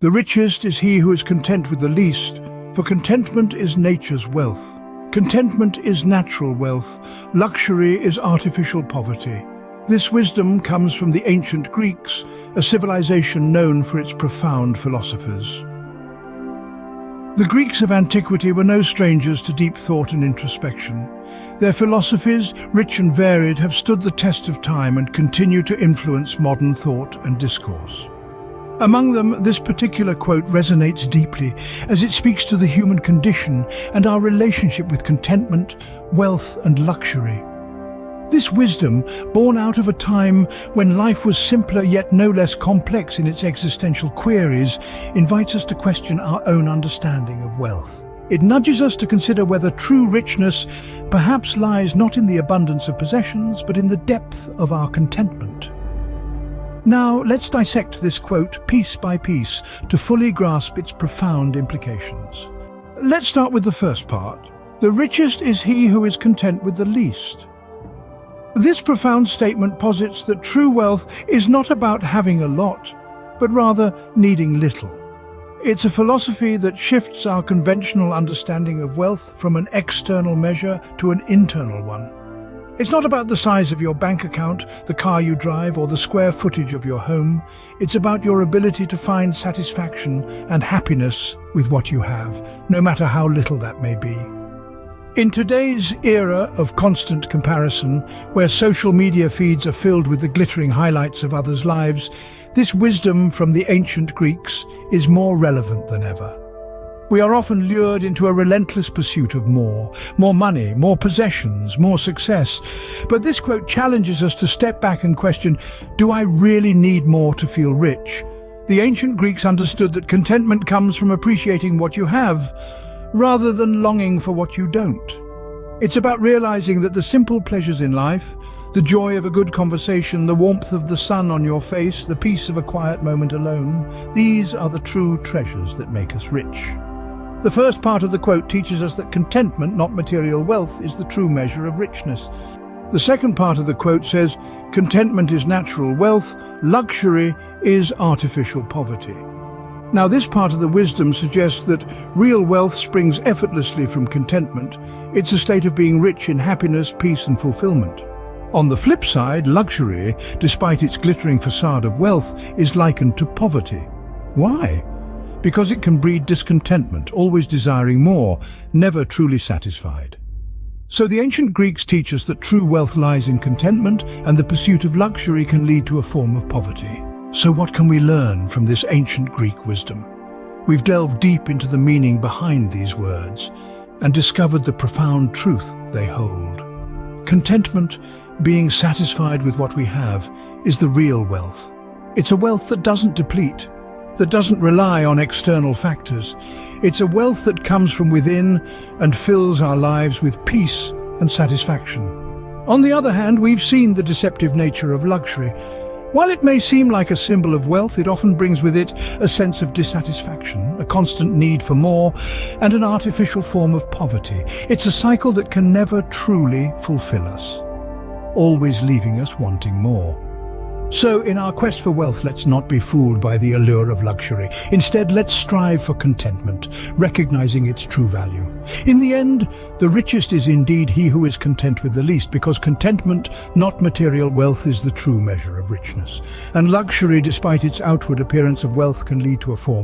The richest is he who is content with the least, for contentment is nature's wealth. Contentment is natural wealth. Luxury is artificial poverty. This wisdom comes from the ancient Greeks, a civilization known for its profound philosophers. The Greeks of antiquity were no strangers to deep thought and introspection. Their philosophies, rich and varied, have stood the test of time and continue to influence modern thought and discourse. Among them, this particular quote resonates deeply as it speaks to the human condition and our relationship with contentment, wealth and luxury. This wisdom, born out of a time when life was simpler yet no less complex in its existential queries, invites us to question our own understanding of wealth. It nudges us to consider whether true richness perhaps lies not in the abundance of possessions, but in the depth of our contentment. Now, let's dissect this quote piece by piece to fully grasp its profound implications. Let's start with the first part. The richest is he who is content with the least. This profound statement posits that true wealth is not about having a lot, but rather needing little. It's a philosophy that shifts our conventional understanding of wealth from an external measure to an internal one. It's not about the size of your bank account, the car you drive, or the square footage of your home. It's about your ability to find satisfaction and happiness with what you have, no matter how little that may be. In today's era of constant comparison, where social media feeds are filled with the glittering highlights of others' lives, this wisdom from the ancient Greeks is more relevant than ever. We are often lured into a relentless pursuit of more money, more possessions, more success. But this quote challenges us to step back and question, do I really need more to feel rich? The ancient Greeks understood that contentment comes from appreciating what you have, rather than longing for what you don't. It's about realizing that the simple pleasures in life, the joy of a good conversation, the warmth of the sun on your face, the peace of a quiet moment alone, these are the true treasures that make us rich. The first part of the quote teaches us that contentment, not material wealth, is the true measure of richness. The second part of the quote says, contentment is natural wealth, luxury is artificial poverty. Now, this part of the wisdom suggests that real wealth springs effortlessly from contentment. It's a state of being rich in happiness, peace and fulfillment. On the flip side, luxury, despite its glittering facade of wealth, is likened to poverty. Why? Because it can breed discontentment, always desiring more, never truly satisfied. So the ancient Greeks teach us that true wealth lies in contentment, and the pursuit of luxury can lead to a form of poverty. So what can we learn from this ancient Greek wisdom? We've delved deep into the meaning behind these words and discovered the profound truth they hold. Contentment, being satisfied with what we have, is the real wealth. It's a wealth that doesn't deplete, that doesn't rely on external factors. It's a wealth that comes from within and fills our lives with peace and satisfaction. On the other hand, we've seen the deceptive nature of luxury. While it may seem like a symbol of wealth, it often brings with it a sense of dissatisfaction, a constant need for more, and an artificial form of poverty. It's a cycle that can never truly fulfill us, always leaving us wanting more. So, in our quest for wealth, let's not be fooled by the allure of luxury. Instead, let's strive for contentment, recognizing its true value. In the end, the richest is indeed he who is content with the least, because contentment, not material wealth, is the true measure of richness. And luxury, despite its outward appearance of wealth, can lead to a form